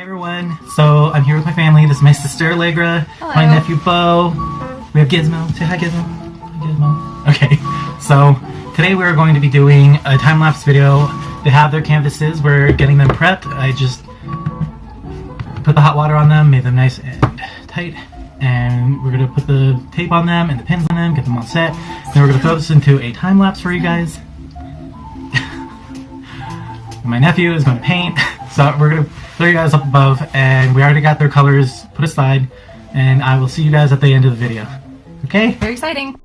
Hey everyone, so I'm here with my family. This is my sister Allegra, Hello. my nephew Bo. We have Gizmo. Say hi Gizmo. Hi Gizmo. Okay, so today we're going to be doing a time-lapse video. They have their canvases, we're getting them prepped. I just put the hot water on them, made them nice and tight, and we're going to put the tape on them and the pins on them, get them all set. Then we're going to throw this into a time-lapse for you guys. My nephew is going to paint, so we're going to throw you guys up above, and we already got their colors put aside, and I will see you guys at the end of the video. Okay? Very exciting.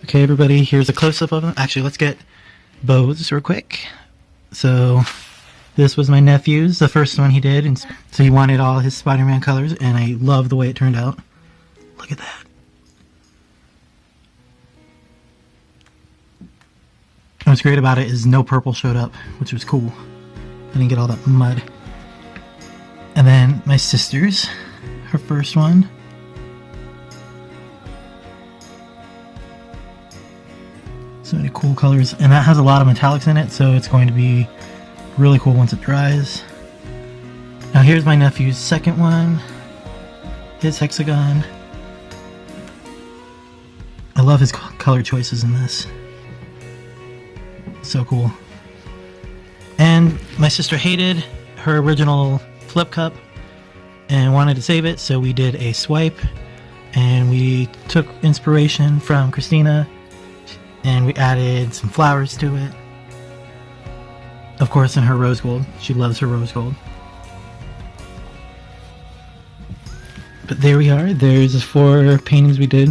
Okay, everybody, here's a close-up of them. Actually, let's get bows real quick. So, this was my nephew's, the first one he did. And so he wanted all his Spider-Man colors, and I love the way it turned out. Look at that. And what's great about it is no purple showed up, which was cool. I didn't get all that mud. And then my sister's, her first one. So many cool colors, and that has a lot of metallics in it, so it's going to be really cool once it dries. Now here's my nephew's second one, his hexagon. I love his color choices in this. So cool. And my sister hated her original flip cup and wanted to save it, so we did a swipe, and we took inspiration from Christina and we added some flowers to it. Of course, in her rose gold. She loves her rose gold. But there we are. There's the 4 paintings we did.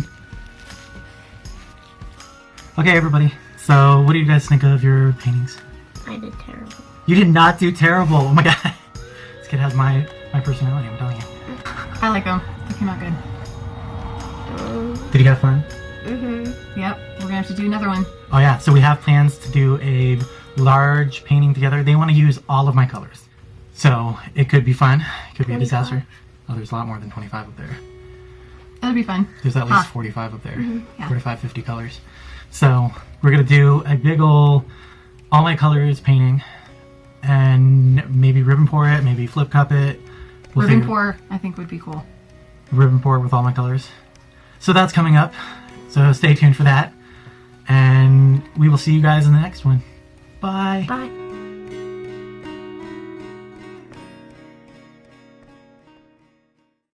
Okay, everybody. So, what do you guys think of your paintings? I did terrible. You did not do terrible. Oh my god. This kid has my personality, I'm telling you. I like them. They came out good. Did you have fun? Mm-hmm. Yep. We're gonna have to do another one. Oh yeah, so we have plans to do a large painting together. They want to use all of my colors. So it could be fun. It could be a disaster. Oh, there's a lot more than 25 up there. That'll be fun. There's at least 45 up there. Yeah. 45, 50 colors. So we're going to do a big ol' all my colors painting. And maybe ribbon pour it, maybe flip cup it. Ribbon pour, I think, would be cool. Ribbon pour with all my colors. So that's coming up. So stay tuned for that. And we will see you guys in the next one. Bye. Bye.